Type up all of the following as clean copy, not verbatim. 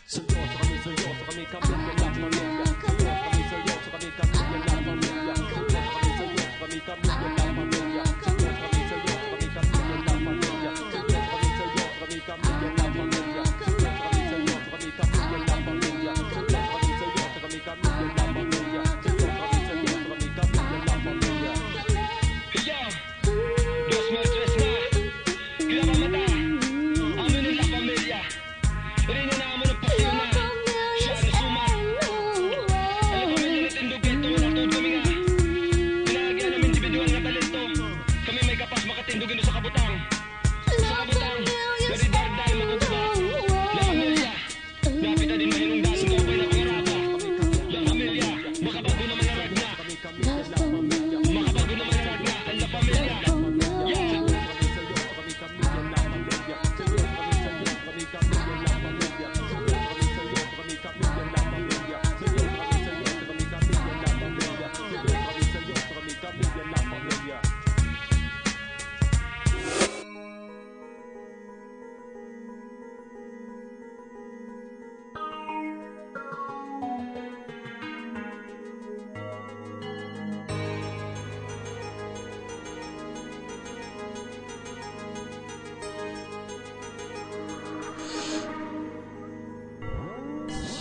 Seryoso kami, kami lang pamilya. Seryoso kami lang pamilya. Seryoso kami lang pamilya. Seryoso kami lang pamilya. Seryoso kami lang pamilya. Seryoso kami lang pamilya. Seryoso kami lang pamilya. Seryoso kami lang pamilya. Seryoso kami lang pamilya. Yo, dos meses na, graba mata, amin ang la pamilya. Rin na naman ang pasiw na, siya na suma. Alam mo may natindog ito, natod kami nga. Pinahagyan namin individual na talento. Kami may kapas makatindogin sa kabutang. Sa kabutang, dari darday magugubas. La pamilya, napit na din mahinungdan sa kapay na pangarata. La pamilya, makabago naman ang ragna. Makabago naman ang ragna, ang la pamilya.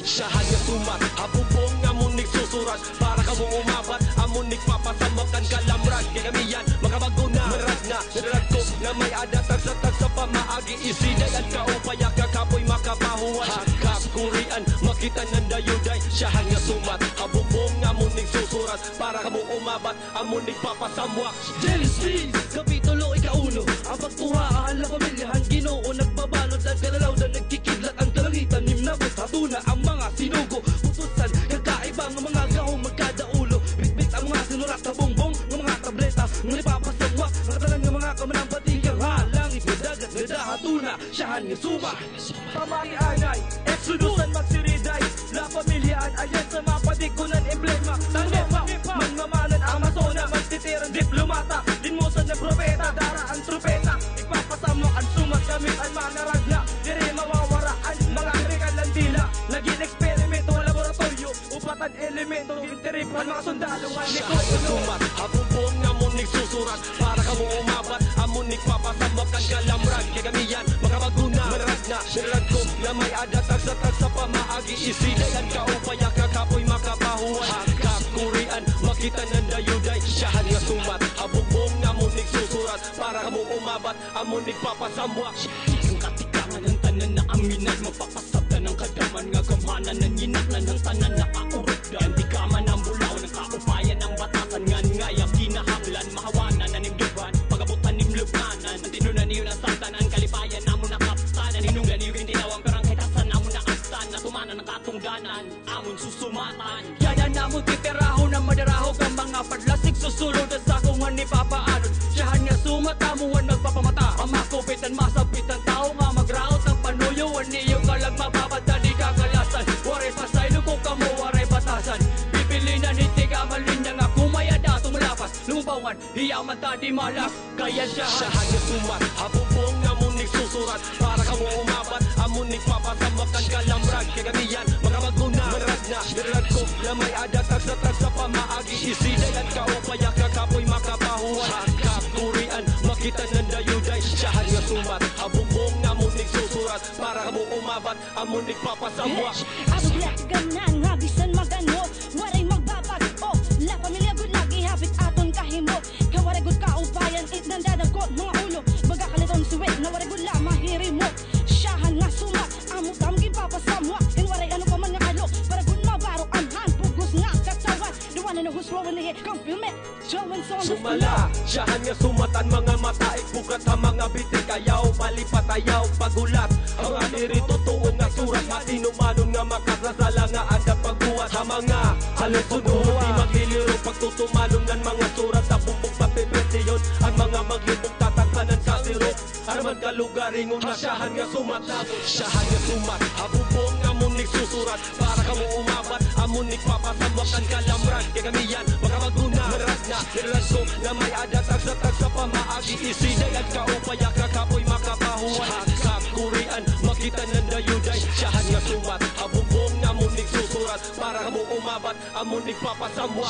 Siyahan nga sumat, habubong nga munik susurat. Para ka mo umabat, amunik papasamakan kalamrag. Kaya kami yan, makabago na, marag na. Nirag ko na may adatag sa tag sa pamaagi. Isiday at kaupaya kakapoy makapahuan. Hakakurian, makita ng dayuday. Siyahan nga sumat, habubong nga munik susurat. Para ka mo umabat, amunik papasamwak. Genesis, Kapitulo ikauno. Ang pagtuhaan na pamilyahan, Ginoo nagbabalot at kalalaw na nagkikidlat ang kalangitan. Nimnabot hatuna ang mga sinugo, putusan kakaibang mga gahong magkadaulo. Bitbit ang mga sinurat sa bongbong ng mga tableta, ng ipapasagwa ng talang ng mga kamanang patigang halangit na dagat na dahatuna. Siyahan nga suma, pamari-anay, eksodusan magsiriday. La pamilyaan ayan sa mapadikunan emblema. Tanema, manmamanan Amazona, magtitirang diplomata. Dinmusan ng propeta, dara ang trupeta. Ipapasamo ang sumat gamit ang manaragna. Diri mawawaraan mga krikal ng dila. Naging eksperimento, laboratorio, upatan elemento. Gintiripan mga sundalo nga ni Siyahan nga sumat, habubong nga munik susurat. Para ka mo umabat, amunik papasamakan kalamrag. Kaya kami yan, makabago na, marag na. Nirag ko na may adatag sa tag sa pamaagi. Isiday at kaupaya kakapoy makapahuan. Hakakurian, makita ng dayuday. Siyahan nga sumat, habubong nga munik susurat. Para ka mo umabat, amunik papasamwak. Ang katikangan ng tanan na aminat, mapapasabda ng kadaman nga gamanan ng ginaklan ng tanan na kaurupdan. Di ka man ang bulaw ng kaupayan ng batasan ngan ngayang kinahanglan, mahawanan na nimduban, pagabutan nimlubnanan. Ang tinunan niyo na santanan, kalipayan na mo nakaptanan. Hinunglan niyo yung tinawang perang kahitasan na mo naaktan. Natumanan ng katungdanan, amon susumatan. Kaya na mo titiraho na madaraho kang mga padlasig susulod at sa kungan ni papaanod. Siyahan nga sumatamuan magpapamata, pamakupitan masapitan tao nga magraot ang panuyuan niyo kalag mababata di kakalasan. Waray pasaylo ko kamo waray batasan. Pipilinan hindi ka malinya nga kumayada tumalapas. Lumubawan, hiyaman ta di malak. Kaya Siyahan nga sumat, habubong nga munik susurat. Para ka mo umabat, amunik papasamakan kalamrag. Kaya kami yan, makabago na, marag na. Nirag ko na may adatag sa tag sa pamaagi. Isiday at kaupaya kakapoy makapahuan. Hakakurian, makita ng dayuday. Siyahan nga sumat, habubong nga munik susurat. Para ka mo umabat, amunik papasamwak. Abuglat ganan nga bisan magano, waray magbabago. La pamilya gud lagi hapit aton kahimo. Kawaray gud kaupayan it nandadagot mga ulo. Baga kaliton suwet na waray gud la mahirimo. Siyahan nga sumat, amo tam gipapasamwa. Kan waray ano pa man nga kalo, para gud mabaro ang han pugos nga katawan. The one and who's rolling here, compliment. Showing on the Sumala, siyahan nga sumatan mga mataik. Bukat sa mga bitik, ayaw palipat, ayaw pagulat. Ang adiri totoo nga surat, matinumanon nga makasasala nga ada pagbuhat. Sa mga halusunuhon, di magliliro pagtutumanon ng mga surat. Sa bumbong papipresyon, ang mga maglibong tataksanan sa sirok. Araman kalugaringon na siyahan nga sumat. Siyahan nga sumat, habubong nga munik susurat. Para ka mo umabat, amunik papasamakan kalamrag. Kaya kami yan, makabago na, marag na. Nirag ko na may adatag sa tag sa pamaagi. Isiday at kaupaya kakapoy makapahuan. Hakakurian, kita nandayuday. Siyahan nga sumat, abumbong na munig susurat. Para mo umabat, amunig papasamwa.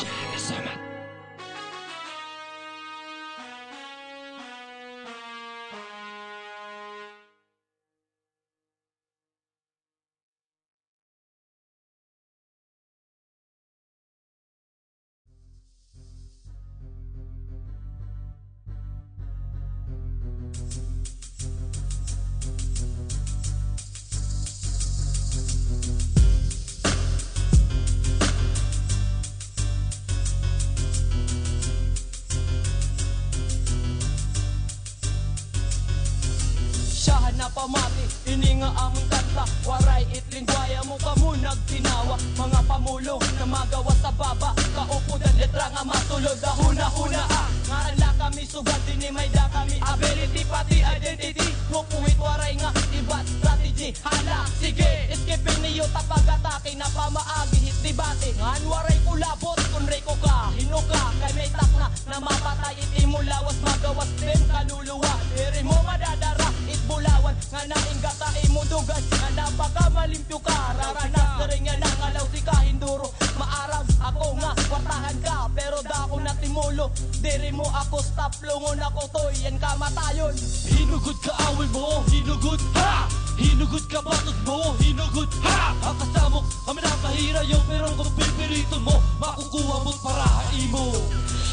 Siyahan na pamati, ini nga among kanta. Waray itlingwaya mo ka mo nagtinawa. Mga pamulong na magawa sa baba. Kaupo dan letra nga matulog. Huna-huna ngaran la kami sugat. Dini may da kami ability pati identity. Pupuwit waray nga iba strategy. Hala, sige, escape niyo tapag-atake na pamaagi hit debate. Ngan waray kulabot kung reko ka. Hinuka kay may takna na mapatay iti mo lawas magawas din kaluluwa. Diri mo madadara bulawan nga naing gata imo dugas nga napaka malimpyo ka raranas na rin nga nangalaw si kahinduro maarag ako nga kwartahan ka pero dako na timulo diri mo ako stop lungon ako toy yan kamatayon. Hinugod ka away mo hinugod ha hinugod ka batos mo hinugod ha ang kasamok kami nakahira yung pero kung pipirito mo makukuha mo parahain mo.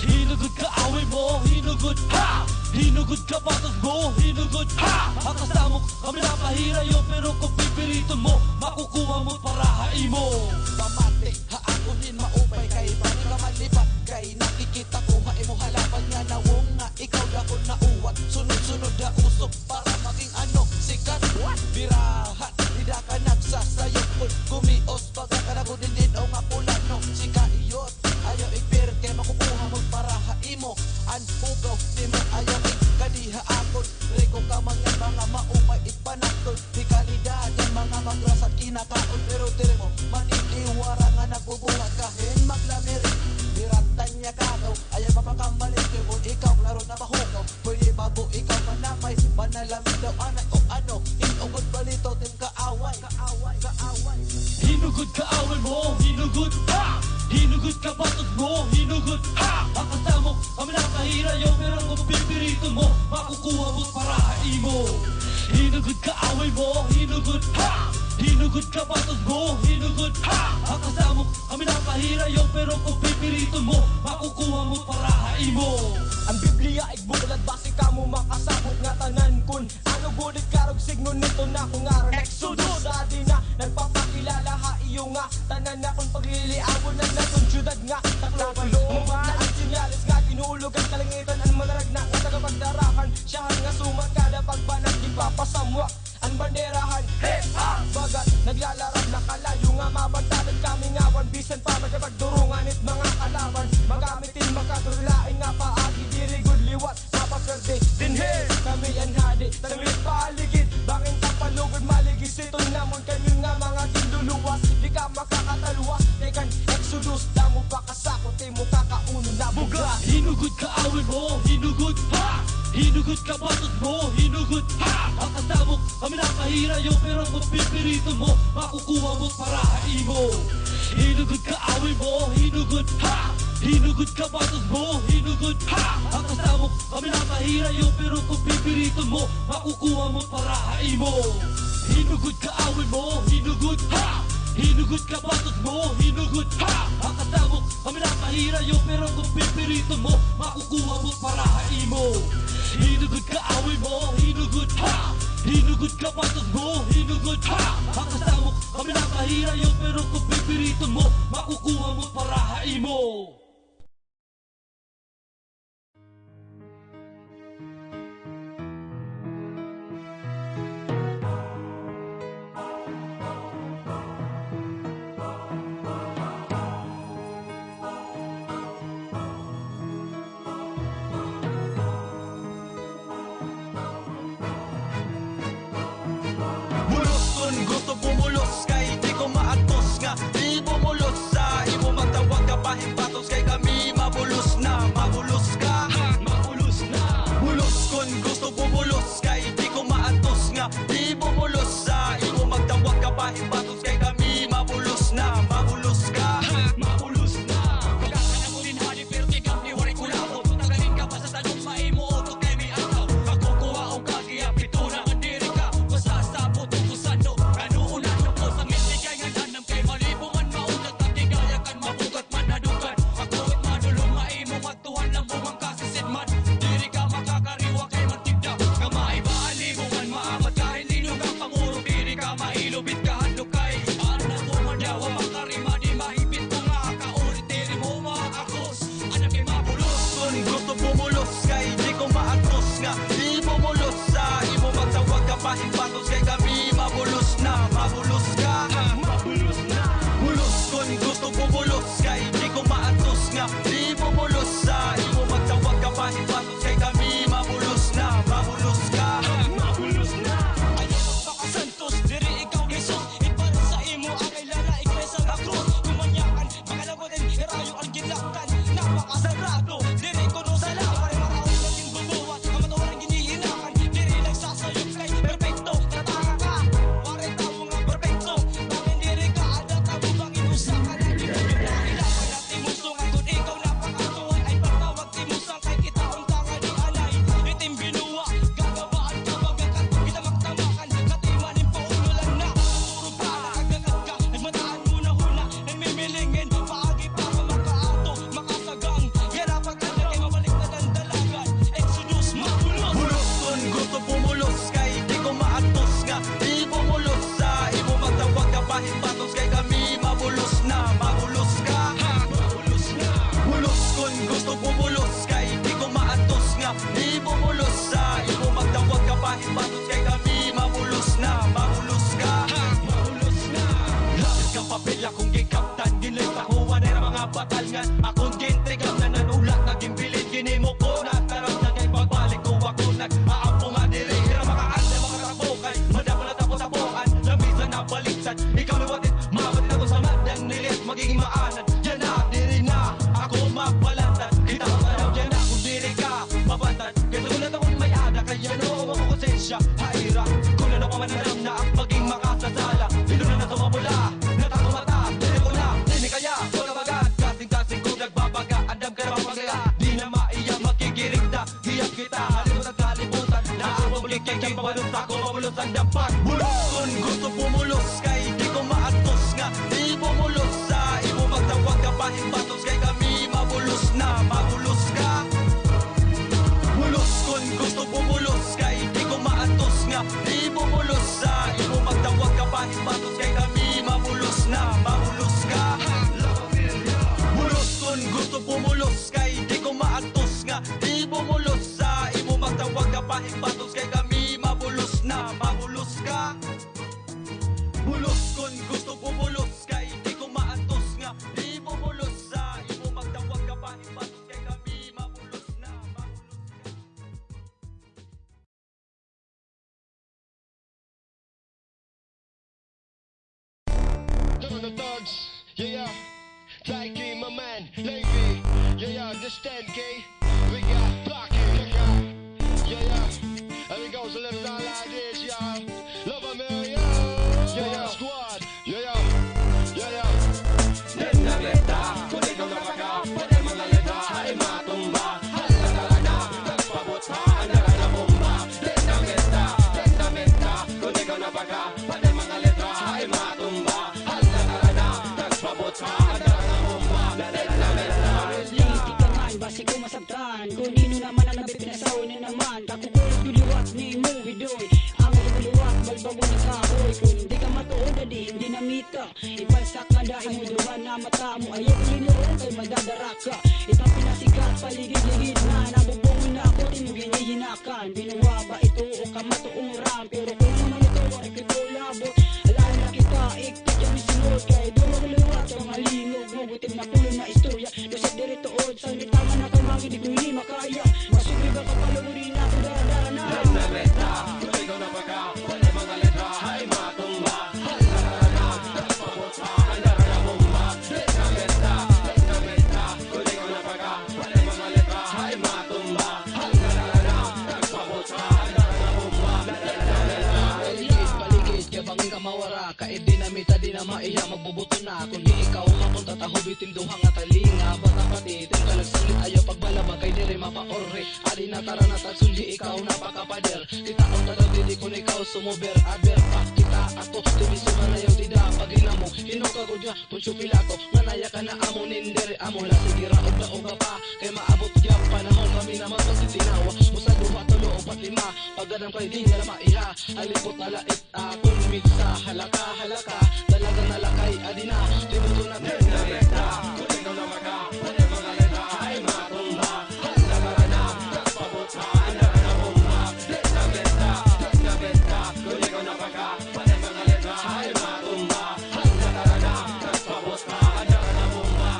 Hinugod ka away mo hinugod ha hinugod ka batos mo hinugod ha ang kasamok kami nakahira yung pero kung pipirito mo makukuha mo parahain mo. Pamati, haakunin maupay kay bani ka malipat kay nakikita ko maimo halapan nga nawong nga ikaw dakon na uwat sunod-sunod na usok para maging ano sikat birahan hindi ka nagsasayot kung gumios pagkakanagunin din o nga pulano si kaiyot ayaw ikpir kay makukuha mo parahain mo an ugaw di mo ayaw ikadiha akon reko ka mga maupay ipanatod di kalidad yung mga magrasat kinakaon pero tiri mo maniniwara nga nagbubuhat kahin maglamiri biratan niya kagaw ayaw papakamali kung ikaw laro na mahugaw pwede bago ikaw manamay manalamig daw anay o ano inugod balito tim kaaway Hinugod ka away mo hinugod ha hinugod ka batos mo hinugod ha ang kasamok kami nakahira yung pero kung pipirito mo makukuha mo parahain mo. Hinugod ka away mo hinugod ha hinugod ka batos mo hinugod ha ang kasamok kami nakahira yung pero kung pipirito mo makukuha mo parahain mo. Ang Biblia igbulad basi ka mo makasabot nga tanan kun ano gulit karog signo nito na kung aron Exodus sa di na nagpapakilala ha iyo nga tanan na kung pagliliawon na natong syudad nga takloban mo na ang sinyalis nga ginuulugan kalangitan ang malarag na nga tagapagdarahan siyahan nga sumat kada pagbanag di papasamwa ang banderahan hip hop bagat naglalarap na kalayo nga mabantalan kami ngawan bisan pa magpagdurungan it mga kalaban magamitin makadurlain nga paagi diri good liwat mapaperde dinhe kami ang hadi tamit paligid bangin kapalugod maligis ito namon kayo nga mga tinduluwas di ka makakataluwas tekan Exodus damo pa kasakot mo kakauno na buga. Hinugod ka awin mo hinugod ha hinugod ka batos mo hinugod ha ang kasamok kami nakahira yung pero kung pipirito mo makukuha mo parahain mo. Hinugod ka awin mo hinugod ha hinugod ka batos mo hinugod ha ang kasamok kami nakahira yung pero kung pipirito mo makukuha mo parahain mo. Hinugod ka awin mo hinugod ha hinugod ka batos mo hinugod ha ang kasamok kami nakahira yung pero kung pipirito mo makukuha mo parahain mo. Hinugod ka awin mo hinugod ha hinugod ka batos mo hinugod ha ang kasamok kami nakahira yung pero kung pipirito mo makukuha mo parahain mo. Gusto bumulos kay di ko maatos nga di bumulos sa imo magtawag ka pahimpatos kay Yan, akong gintrigang na nanulat, naging bilid, ginimo ko na tarap na kay pagbalik ko, ako nag-aampo nga diri. Hira makaan na mga tabukan, madama na tapos-tapuan, lamisa na baliktad, ikaw liwatit, mabatit ako sa madang nilit, magiging maanan. Yan na, diri na, ako magbalantad, kita ko tanaw, yan na, kung diri ka, mabantad. Kaya nagulat akong may ada, kaya no, ako konsensya, haira. Kung ano pa man alam na ang maging makasasala, ilo na sumabula, natakumata, diri ko na, dini kaya, wala bagat, kasing-kasing kung nagbabaga, andam ka na mapagaya, di na maiya, makikirigda, hiyap kita, halimot at kalimutan, naabang kikikay, pabalot ako, pabulos ang dampak. Bulos, kung gusto pumulos, kay di ko maatos nga, di pumulos sa imo, magtawag ka pa, imbatos, kay kami mabulos na, mabulos ka. Bulos, kung gusto pumulos, kay di ko maatos nga, di pumulos sa imo, magtawag ka pa, imbatos, kay kami mabulos na, mabulos ka. Bulos, kung gusto pumulos, kay di ko maatos nga, di pumulos sa imo, magtawag ka pa, imbatos, kay kami mabulos na, mabulos ka. Bulos, kung gusto pumulos, kay di ko maatos nga, di pumulos sa imo, magtawag ka pa, imbatos, kay kami mabulos na, mabulos ka. Turn the thugs, yeah, yeah. Taiki, my man, Levy, yeah, yeah, understand, K. We got Blocky, yeah, yeah. And it goes a little down like this, y'all. Love a million, yeah, yeah. Squad, yeah, yeah, yeah, yeah. Nenaleta, kung ikaw napaga, pwede mga leta ay matumba. Halata na, nagpabuta, andara na bomba. Nenameta, kung ikaw napaga, pwede mga leta ay matumba. Halata na, nagpabuta, andara na bomba. Nenameta. Liti ka man, basi ko masabtan. Kung nino naman ang nabipinasaw na naman. Kakukulot guliwat ni mo hidoy. Ang guliwat, balbago na kahoy. Kung di ka matuod, di hindi na mita. Ipalsak na dahil mo duman na mata mo. Ayaw linuron kay madadara ka. Itang pinasikat, paligid-ligid na. Nabubong na ako, di mo ginihinakan. Binuwa ba ito o kamatuuran? Pero kung naman ito, ay kito labot. Alam na kita, ikot yung isinod. Kaya doon guliwat, yung halingog mo. Butim na pulo na istorya. Lusot dirito od, sa litama na kamagi, di ko hindi makaya. Masubri ba kapalamurin ako, dara-dara na. Nenameta, kung ikaw napaga, pwede mga leta ay matumba. Halata na, nagpabuta, andara na bomba. Nenameta, kung ikaw napaga, pwede mga leta ay matumba. Halata na, nagpabuta, andara na bomba. Paligid, kabangin ka mawara. Kahit dinamita, di na maiya, magbubuto na. Kung di ikaw mapunta, tahubitin duhang at talinga. Bata pati, ting ka nagsalit, ayaw pagbalaba, kay dire mapaorre. Ali na tara na tagsundi, ikaw napakapader. Kita ang tataw, di kun ikaw sumuber. Aber pa, kita ako, tubi sumanayaw, tida pagina mo. Hinuka ko dya, punsyo pilato, manaya ka na amo, nindere amo. Lasigira, uga pa, kay maabot dya, panahon kami naman pagtitinawa. Musa duha, tulo, upat, lima, pagdanam kay di nga maiha. Alipot na lait, akong mitsa, halaka, talagang nalakay, adina, tinuto na Nenameta, kung ikaw napaga, pwede mga leta ay matumba. Halata na, nagpabuta, andara na bomba. Nenameta, kung ikaw napaga, pwede mga leta ay matumba. Halata na, nagpabuta, andara na bomba.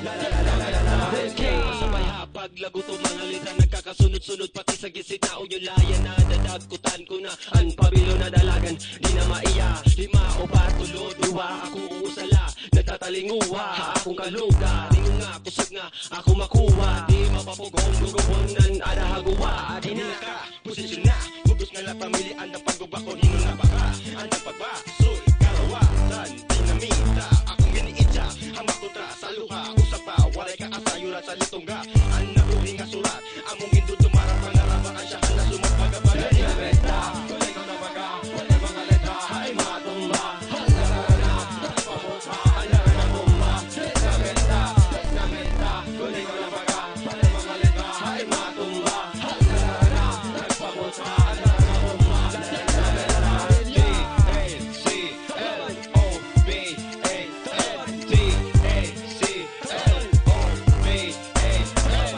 Sabay hapag, laguto mga lita, nagkakasunod-sunod pati sa gisinao yung laya na dadagkutan ko na ang pabilo na dalagan. Di na maiya, lima o patulod, duwa ako uusala, nagtatalinguha, akong kaluga, lingo nga, kusog nga, ako makuha, di mapapugong, lugobonan, adahaguwa, di na ka, posisyon na, bubos nga lang pamilya, andang pagbabako, hinong na baka, andang pagbasoy, kalawasan, dinamita, akong giniitsa, hamak kontra sa luha, usap pa, walay ka asayuran sa litongga, ang nabuhi nga surat, among indot tumarang panarabakan siya, na sumagpagabala. Nenameta, kung ikaw napaga, pwede mga leta ay matumba. Halata na, nagpabuta, andara na bomba. Nenameta, kung ikaw napaga, pwede mga leta ay matumba. Halata na, nagpabuta, andara na bomba. Nenameta, D-A-C-L-O-B-A-N-D-A-C-L-O-B-A-N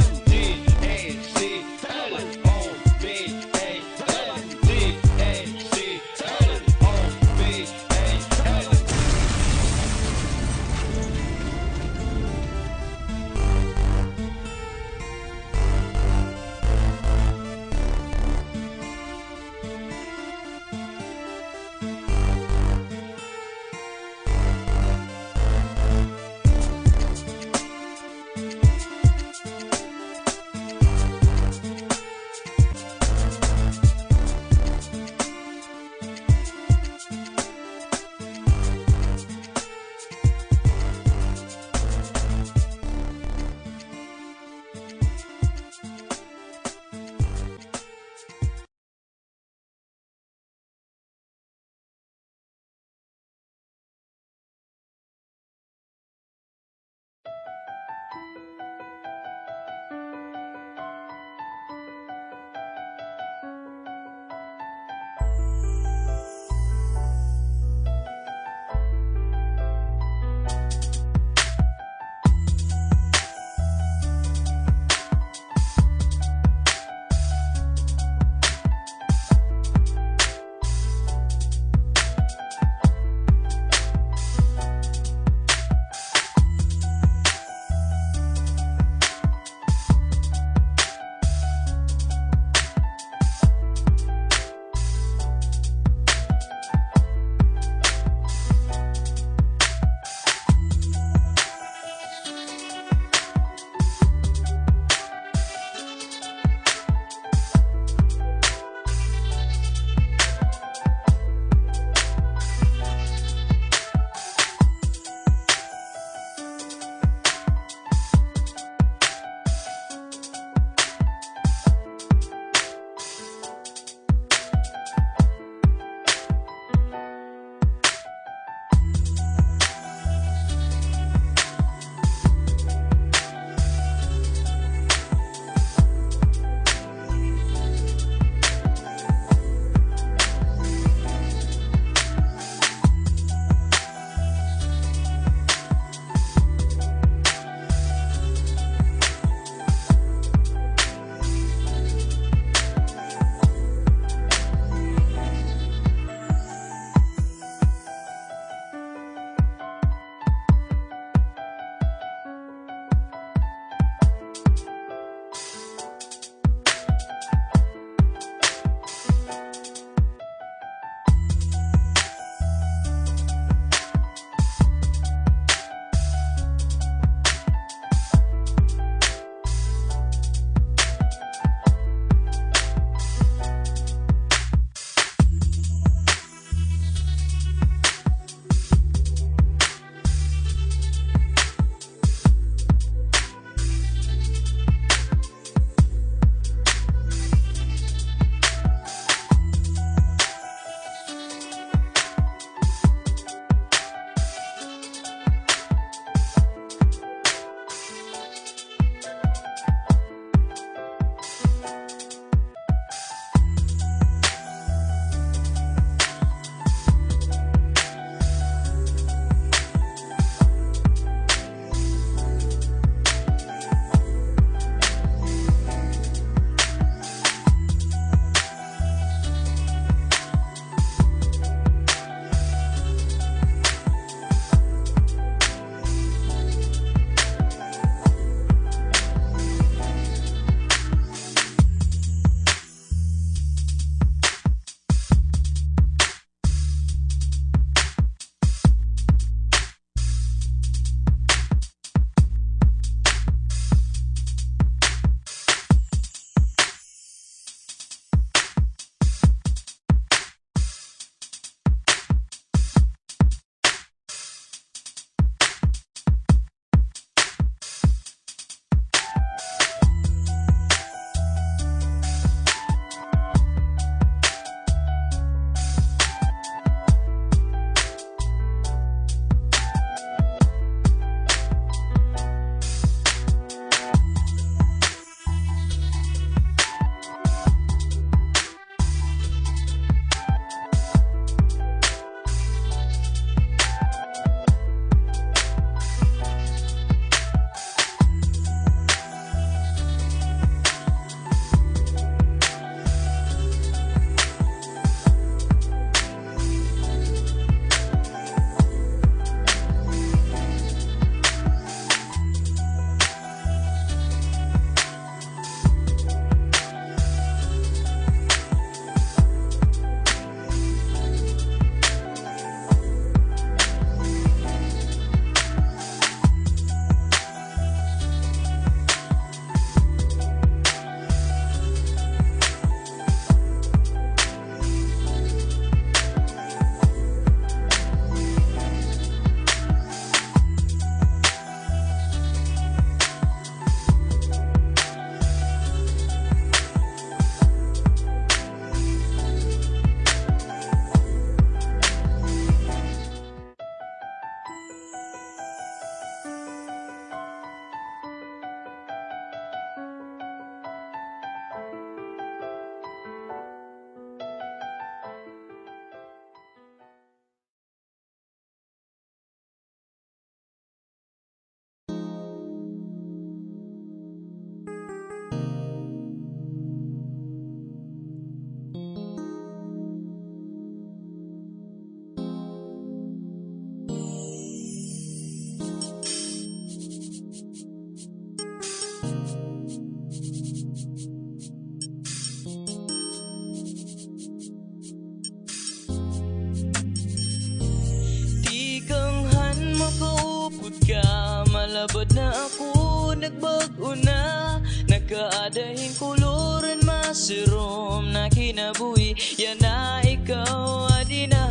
malabot na ako, nagbago na. Nagkaadahin kuluran masirom na kinabuhi. Yan na ikaw, adi na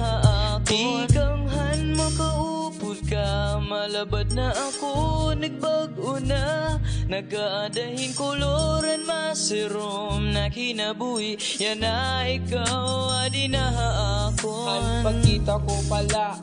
ako. Ikanghan makaupod ka, malabot na ako, nagbago na. Nagkaadahin kuluran masirom na kinabuhi. Yan na ikaw, adi na ako. Pagkita ko pala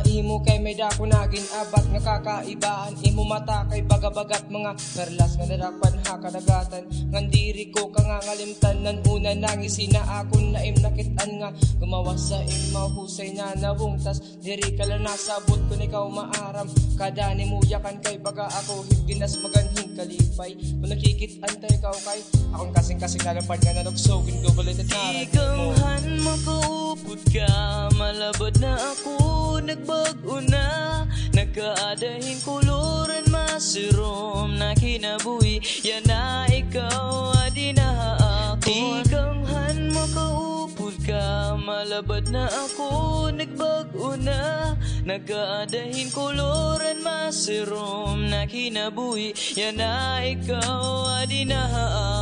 imo kay may dako naging abat nga kakaibaan. Imo mata kay bagabagat mga perlas nga narakpan ha kadagatan. Ngandiri ko kangangalimtan nan una nangisi na akon naim nakitaan nga gumawa sa imo husay na nawungtas. Diri ka lang nasabot ko ikaw maaram. Kada ni muyakan kay baga ako higdinas maganhing kalipay. Kung nakikit antay ikaw kay akong kasing-kasing nalampad nga nalugsogin ko balit at naran mo. Ikanghan makaupod ka, malabot na ako, nagbago na. Nagkaadahin kuluran masirom na kinabuhi. Yan na ikaw, adi na ako. Ikanghan makaupod ka, malabot na ako, nagbago na. Nagkaadahin kuluran masirom na kinabuhi. Yan na ikaw, adi na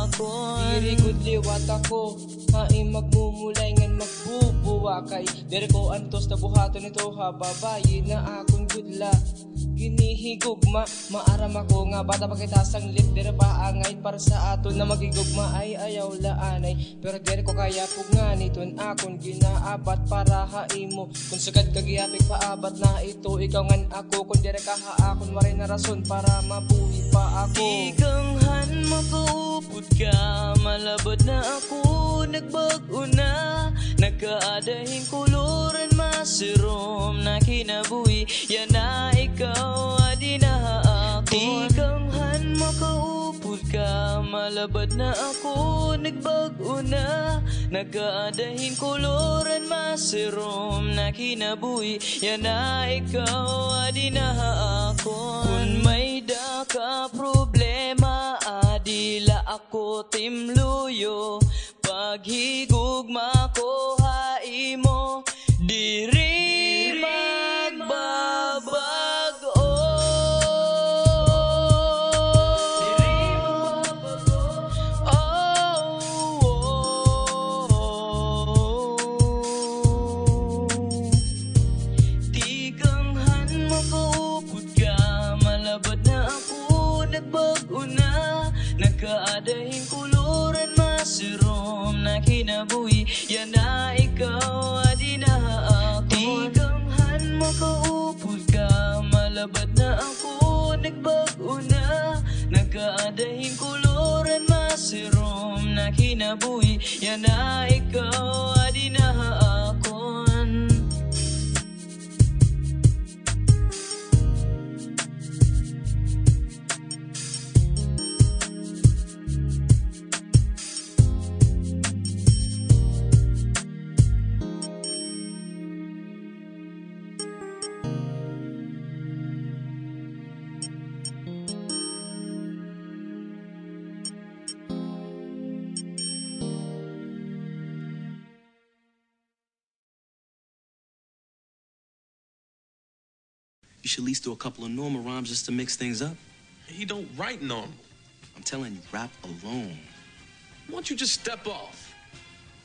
ako. Diri gud liwat ako haing magmumulay ngan magbubuwa kay diri ko antos na buhaton ito ha babayi na akong gudla ginihigugma maaram ako nga bata pakitasang lip diri pa angay para sa aton na magigugma ay ayaw laanay pero diri ko kaya pugna niton akon ginaabat para haimo kung sagad kagihapik paabat na ito ikaw ngan ako kung diri ka ha akon maray na rason para mabuhi pa ako. Ikanghan makaupod ka, malabot na ako, nagbago na. Nagkaadahin kuluran masirom na kinabuhi. Yan na ikaw, adi na ako. Ikanghan makaupod ka, malabot na ako, nagbago na. Nagkaadahin kuluran masirom na kinabuhi. Yan na ikaw, adi na ako. Kung may daka problema, adila ako timluyo. Paghigugma ko haimo, diri magbabago. Tikanghan makaupod ka, malabot na ako, nagbago na. Nagkaadahin kuluran masirom na kinabuhi. Yan na ikaw, adi na ako. Tikanghan makaupod ka, malabot na ako, nagbago na. Nagkaadahin kuluran masirom na kinabuhi. Yan na ikaw, adi na ako. You should at least do a couple of normal rhymes just to mix things up. He don't write normal. I'm telling you, rap alone. Why don't you just step off?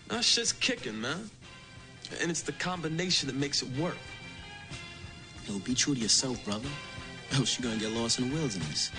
That shit's kicking, man. And it's the combination that makes it work. Yo, be true to yourself, brother. Else you're gonna get lost in the wilderness.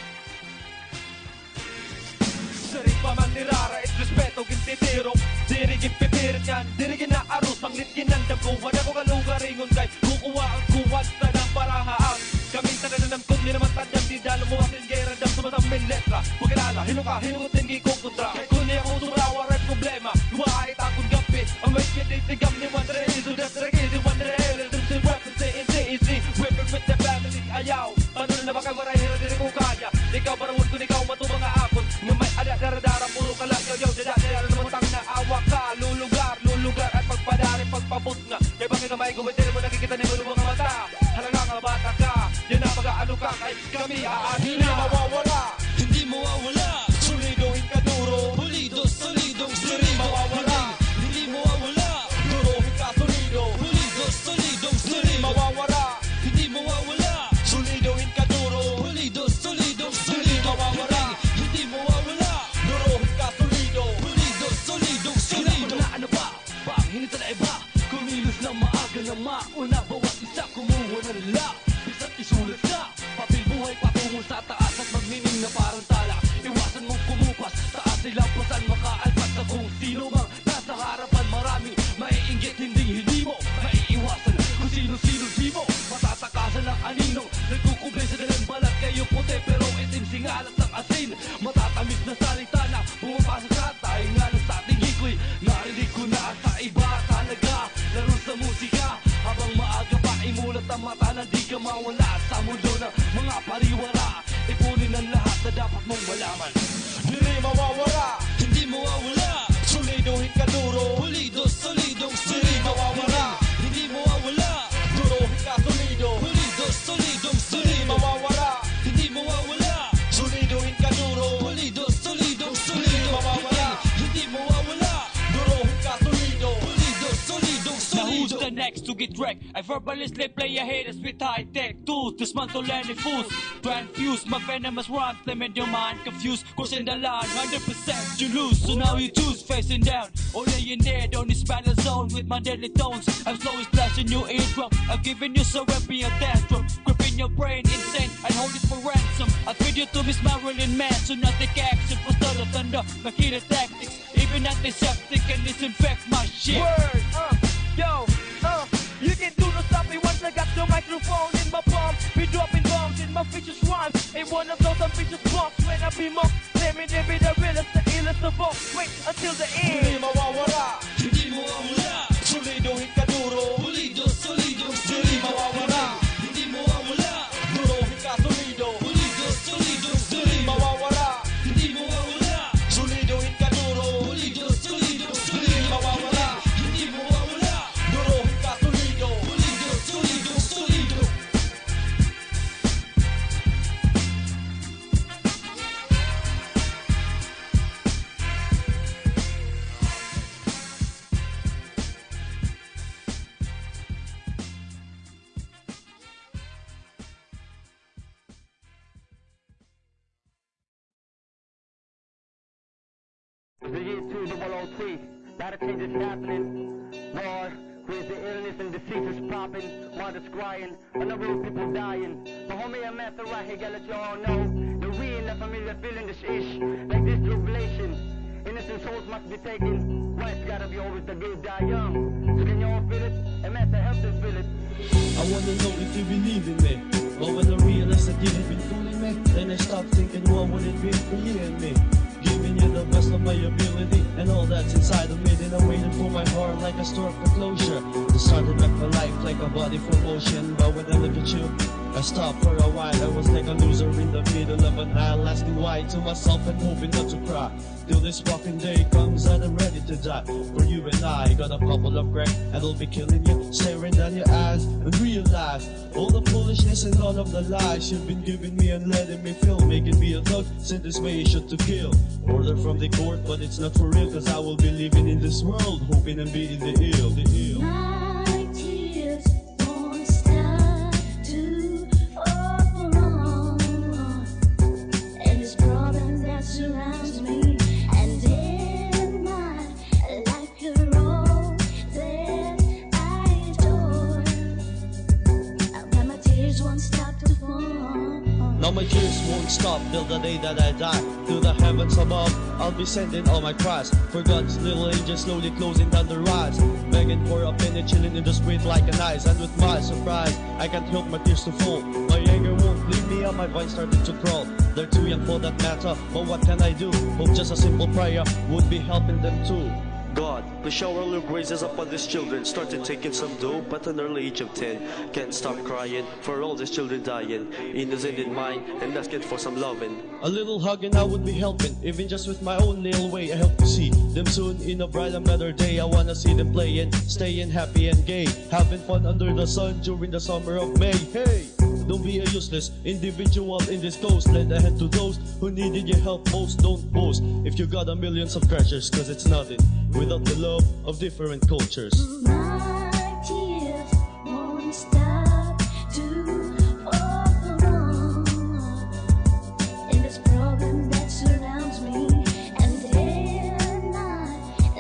Sering pa man nirara, it respeto gintitiro. Dirigin pipirit yan, dirigin na arus. Ang litgin ng damkuhan ako kalugaringon kay kukuha ang kuwan sa ng parahaan. Kaming tananam kong ni naman tadyang di dalo mo aking gera dam sumasaming letra. Pagkilala, hinugutin gi kong kontra. Kaya kung niya kong surawa rin problema, luwaait akong gapi. Ang may kinitigam ni Wandre, so that's the kid, Wandre, rhythm si represent, easy, whipping with the family, ayaw. Paano na baka maray, hindi ko kaya. Ikaw barawon ko, ikaw matubang aakon. May ada-dara-dara, puro ka lang, yo-yo, dada-dara naman tang naawa ka. Lulugar, at pagpadari, pagpabot nga. Kaya bakit na may gumagdiri mo, nakikita ni mo mga mata. Halaga nga bata ka, yan na mag-aano ka, kay kami aanin na. Mawawala, hindi mawawala. Sulidohin ka duro, pulido, solidong siri. Mawawala, hindi mawawala. Durohin ka solido, pulido, solidong siri. Mawawala, hindi mawawala. Sulidohin ka duro, pulido, solido. na salita na pumapasok sa tayo nga lang sa ating hikoy. Narinig ko na ang kaiba talaga laro sa musika. Habang maaga pa imulat ang mata na di ka mawala sa mundo ng mga pariwara. Ipunin ang lahat na dapat mong malaman. Hindi mawawala, Hindi mawawala, solidohin ka duro. pulido, solidong, Hindi solido. mawawala, Hindi mawawala, durohin ka solido. pulido, solidong, Hindi solido. mawawala, Hindi mawawala, solidohin ka duro. pulido, solidong, Hindi solido. mawawala, Hindi mawawala, durohin ka solido. pulido, solidong, Now who's solido. the next to get wrecked? I verbally play your haters with high-tech tools. Dismantle any fools. Transfuse my venomous rhymes, limit your mind confused. Crossing the line, 100% you lose. So now you choose, facing down or laying dead on this battle zone with my deadly tones. I'm slowly splashing your eardrum. I'm giving you so happy a tantrum. Gripping your brain insane and hold it for ransom. I feed you to Miss Marilyn Manson. Not take action for start of thunder. Makita tactics, even antiseptic can disinfect my shit. Word, yo, you can do no stopping once I got the microphone in my palm. Be dropping bombs in my vicious rhymes. Ain't one of those ambitious bombs when I be more. Claiming they be the realest, the illest of all. Wait until the end. Hindi mawawala, Hindi mawawala, solidohin ka duro. pulido, solidong, Hindi solido. mawawala, Hindi mawawala, durohin ka solido. pulido, solidong, Hindi solido. mawawala, Hindi mawawala, solidohin ka duro. pulido, solidong, Hindi solido. mawawala, Hindi mawawala, durohin ka solido. pulido, solidong, solido. The year 2003, lot of changes happening. War, crazy illness and diseases popping. Martyrs crying, a number of people dying. But homie, I'm at the right here, gotta let you all know that we in La Familia feeling this ish, like this tribulation. Innocent souls must be taken. Why it's gotta be always the good die young. So can you all feel it? And Master help them feel it. I wanna know if you believe in me. But when I realized that you've been fooling me, then I stopped thinking, what would it be for you and me? Giving you the best of my ability and all that's inside of me. Then I waited for my heart like a store for closure. It started back my life like a body for motion. But when I look at you, I stopped for a while. I was like a loser in the middle of a Nile, asking why to myself and hoping not to cry. Till this fucking day comes and I'm ready to die. For you and I got a couple of crack and I'll be killing you, staring down your eyes and realize all the foolishness and all of the lies you've been giving me and letting me feel, making me a thug, sent this way you should to kill. Order from the court, but it's not for real, cause I will be living in this world, hoping and beating the ill, the ill. My tears won't stop to fall, and this problem that surrounds me, and in my life you're all that I adore. But my tears won't stop to fall. Now my tears won't stop till the day that I die. To the heavens above, I'll be sending all my cries. For God's little angels slowly closing down the rise, begging for a penny, chilling in the street like an ice. And with my surprise, I can't help my tears to fall. My anger won't leave me and my vine started to crawl. They're too young for that matter, but what can I do? Hope just a simple prayer would be helping them too. God, please shower your graces upon these children. Started taking some dope at an early age of 10. Can't stop crying for all these children dying. Innocent in mind and asking for some loving. A little hug and I would be helping. Even just with my own little way, I help to see them soon in a bright and better day. I wanna see them playing, staying happy and gay, having fun under the sun during the summer of May. Hey! Don't be a useless individual in this ghost. Lend a hand to those who needed your help most. Don't boast if you got a millions of treasures, cause it's nothing without the love of different cultures. My tears won't stop to fall, in this problem that surrounds me, and in my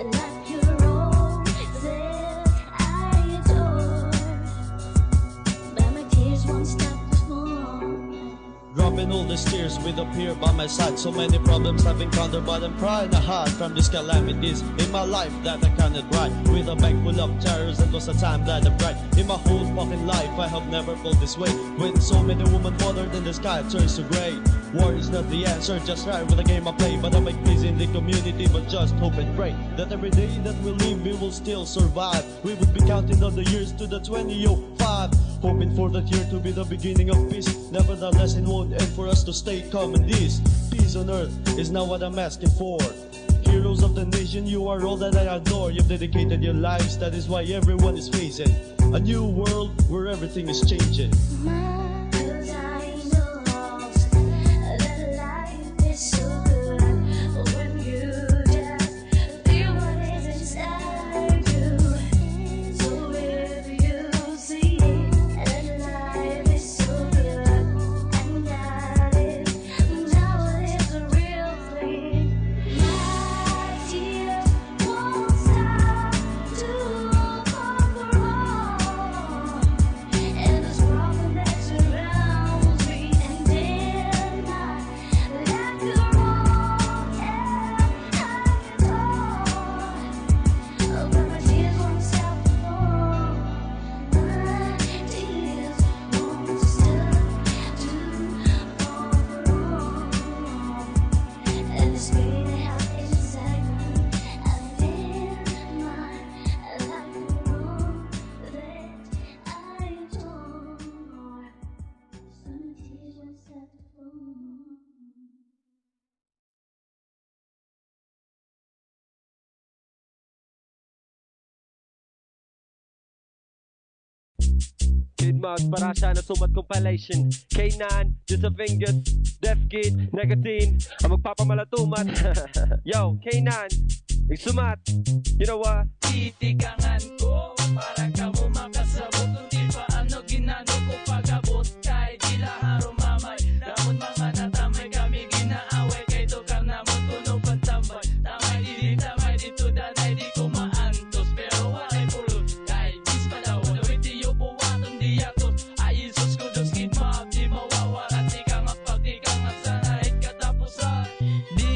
life you're all that I adore. But my tears won't stop to fall. Dropping all these tears years with a peer by my side. So many problems I've encountered, but I'm trying to hide from these calamities in my life that I cannot write. With a bag full of terrors, it was a time that I'm bright. In my whole fucking life, I have never felt this way. With so many women bothered in the sky, it turns to gray. War is not the answer, just right with the game I play. But I make peace in the community, but just hope and pray that every day that we live, we will still survive. We would be counting on the years to the 2005, hoping for that year to be the beginning of peace. Nevertheless, it won't end for us to stay calm in this. Peace on earth is not what I'm asking for. Heroes of the nation, you are all that I adore. You've dedicated your lives, that is why everyone is facing a new world where everything is changing. Kid Mug, Parasha na sumat compilation. K9, Disapingot, Def Kid, Negatin, ang magpapamalatumad. Yo, K9, isumat. You know what? Titigangan ko para ka mo makasabot. Kung di pa ano ginano ko pag-abot. Kahit di laharo mamay, damon mga natamay kami ginaaway. Kay tukang namon tunog pantambay. Tamay dito danay di ko maantos. Pero walay pulot, kahit bis pa daw. Nawiti yung puwaton di atos. Ay isos ko dos Kid Mug, di mawawala. Di ka nga pag, di ka nga sanay katapusan. Di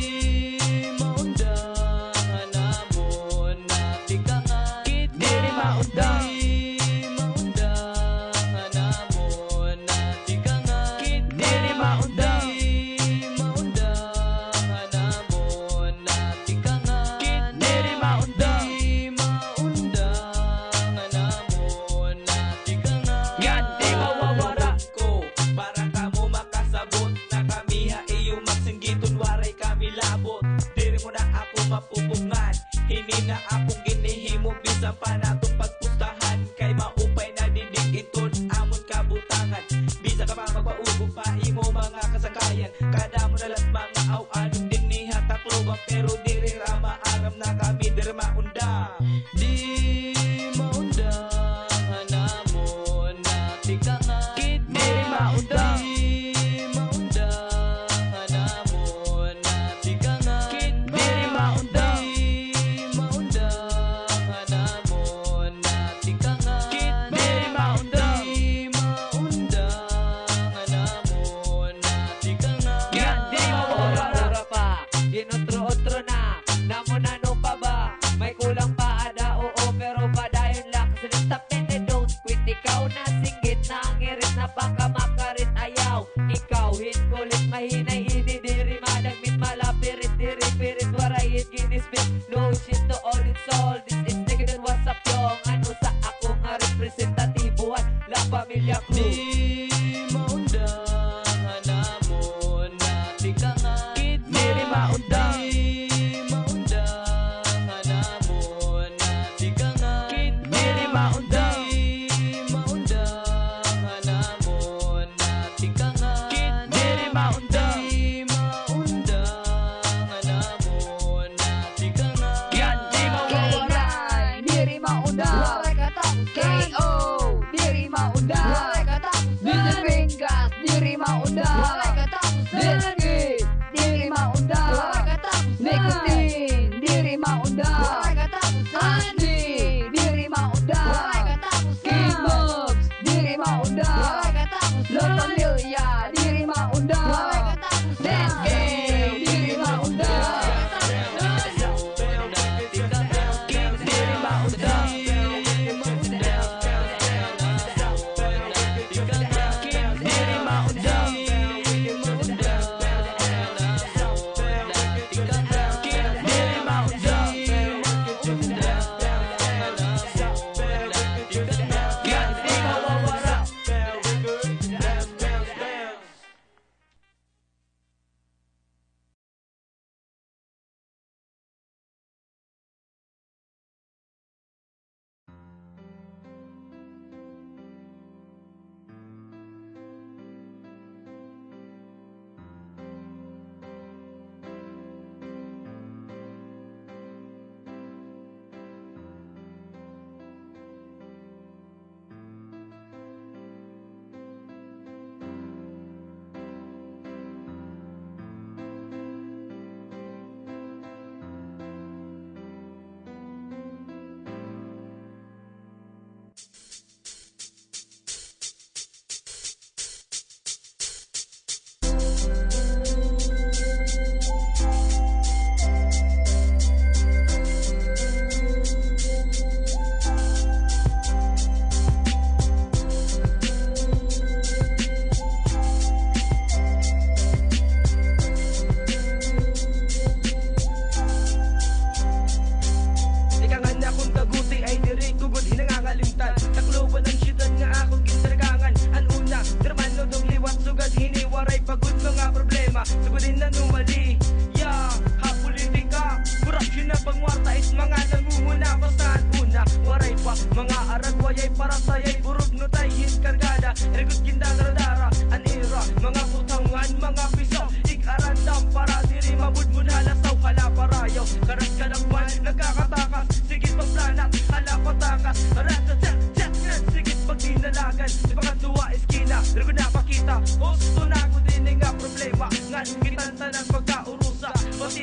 maundahan namon na tigangan. Diri maundang. Di maundahan namon na tigangan. Diri maundang. Di maundahan namon na tigangan. Diri maundang. Di maundahan namon na tigangan. Yan di mawawara ko para ka mo makasabot na kami ha iyo magsinggiton waray kami labot. Diri mo na ako mapupungan, hindi na akong ginihimo bisan pa natong pagpustahan. Kay maupay na didig iton amon kabutangan. Bisa ka pa magpaubo pa imo mga kasakayan. Kada mo nalat mga aw-anong diniha takloban. Pero diri rama aram na kami diri maunda. Di maundahan namon na tigangan. Diri maundang. Di maundahan namon na tigangan. Diri maundang. Di maundahan namon na tigangan. Diri maundang. Di maundahan namon na tigangan. Yan di mawawara pa, ginotro-otro na, namon ano pa ba? May kulang pa ada, oo, pero padayon lang. Stop and don't quit, ikaw na singgit, nangirit na baka makarit ayaw. Ikaw, kulit mahinay, diri madagmit, malapirit, diri pirit, warayit, ginispit. No shit to all, it's all, this is nigga, then what's up, yung ano sa ako nga representatibuhan, la pamilya ko. Di maundahan namon na tigangan. Diri maundang. Di maundahan namon na tigangan. Diri maundang. Di maundahan namon na tigangan. Diri maundang. Di maundahan namon na tigangan. Yan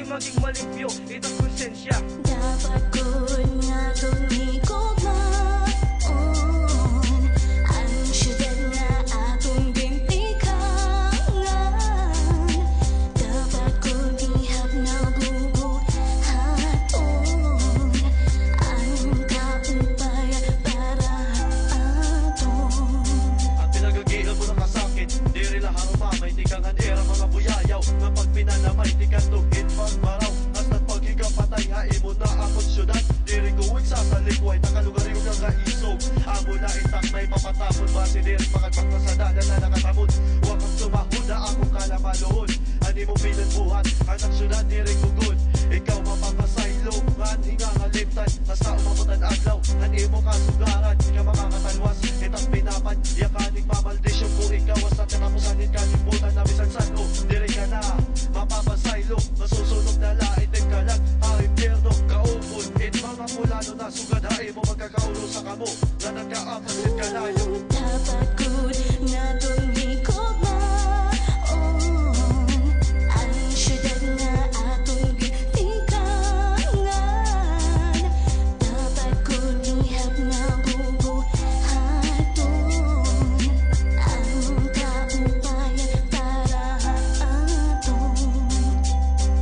maging malimpyo itong konsensya. Dapat ko nga tumigugmaon ang syudad na atong bintikangan. Dapat ko lihap na bubuhaton ang kaubayan para aton. Ang pinagagihal mo ng kasakit, di rin lahang umamay, di kang era mga buyayaw. Na pag pinanamay, di kang tuhid magmaraw. Hasta't paghiga patay, hain mo na akong syudad. Di rin kuwig sa salikway, nakalugar yung nakaisog. Amo na itak may papatapon, base di rin makagpakta sa dala na nakatamod. Huwag kang sumahod na akong kalamaloon. Ani mo pinagbuhat, ang syudad di rin kugod. Ikaw mapapasaylo, ngan hinga ngalimtan. Hasta umabutan aglaw, ani mo kasugaran. Di ka makakatalwas, itang pinapan. Yakaning mamaldisyon ko ikaw sa katapusanin kalimutan na bisan saan. Diri ka na, mapapasaylo. Masusunog na laitin ka lang. Ang impyerno, kaupon. In mga mulano na sugad, hain mo magkakaulo sa kamo. Na nagkaapasit ka layo. Dapat ko nga tumigugmaon ang syudad na atong bintikangan. Dapat ko lihap na bubuhaton ang kaubayan para aton.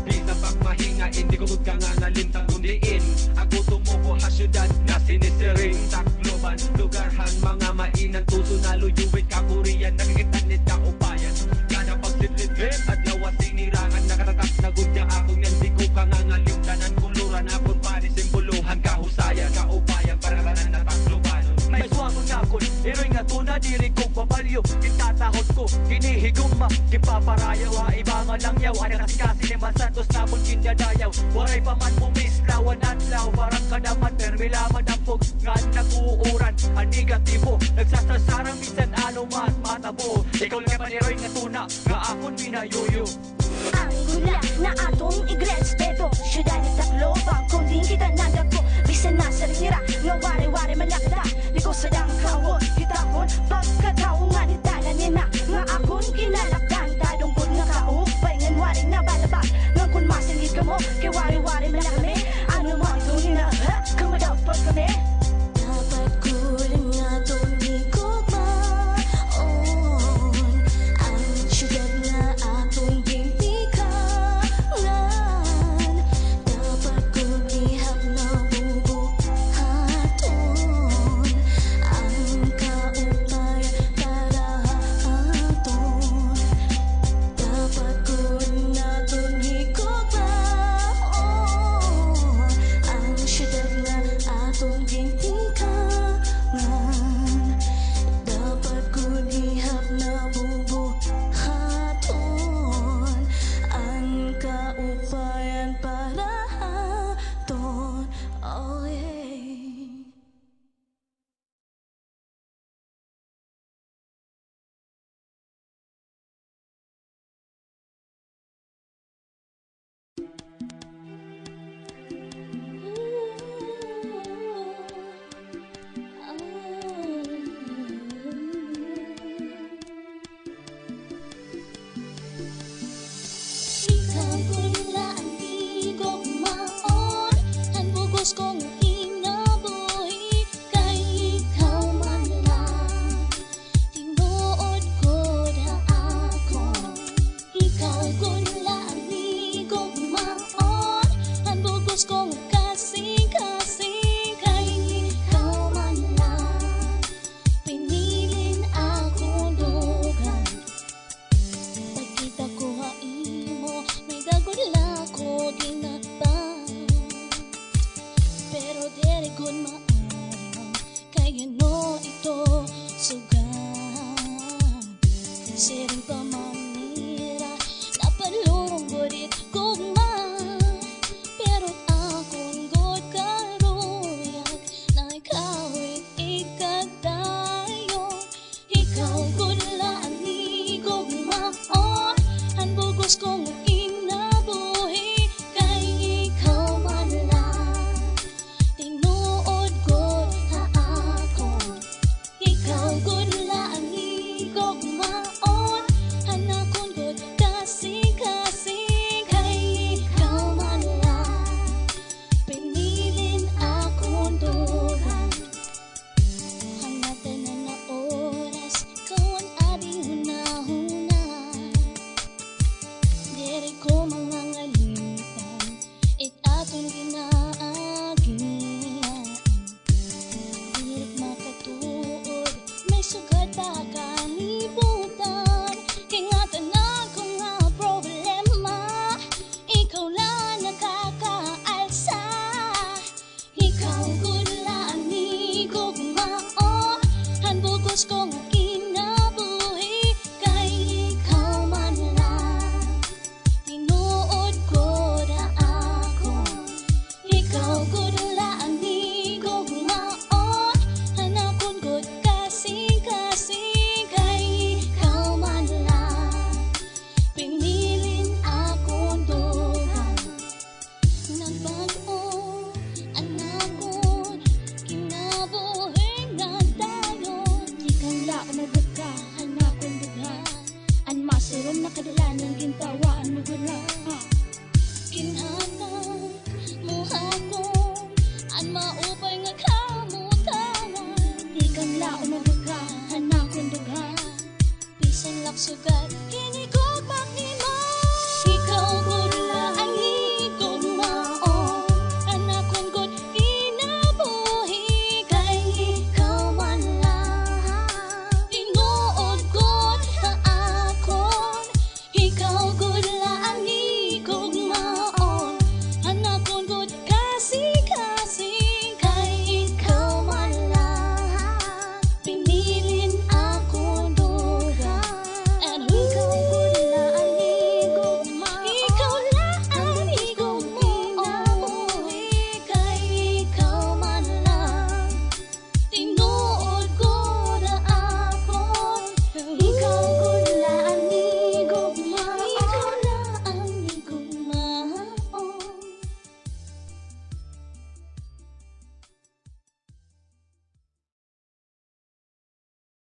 Di na pagmahinga, hindi ko ka nga nalintang kundiin. Ako tumubo ha syudad na sinisiring Tacloban, lugarhan mga mainang tuso na luyuwit kakurian. Nakikitanit ka upayan, kada pagsidlidlit at lawas sinirangan. Nakatatak na gudya akong yan, di ko ka nga ngalimtanan. Kuluran akong pari, simboluhan kahusayan. Kaupayan para kanan na Tacloban. May suwangon nga kon, iroy nga to na diri kong babalyo. Kintatahod ko, kinihigugma, kipaparayaw. Ha iba nga lang yaw, ana kasi ni Mas Santos na mong kindadayaw. Waray pa man pumislawan at law, parang kadaman permilaman ang pog nga nag-uuran. Ang negatibo, nagsasasarang minsan ano mas matabo. Ikaw lang pa niroy nga tuna, nga akon minayuyo. Ang gula na atong igrespeto, syudad ni Tacloban, kung di kita nandako. Bisan na sa rinira, nga wari-wari malakda. Di ko sadang kawon, hitahon, pagkatao nga ni talanin na. Nga akong kinalakdan, talungkod nga kaupay. Ngan wari na balabag, nga kung masingit ka mo, kay wari-wari malakami. Ano mo ito nina, ha? Kung madaot pa kami.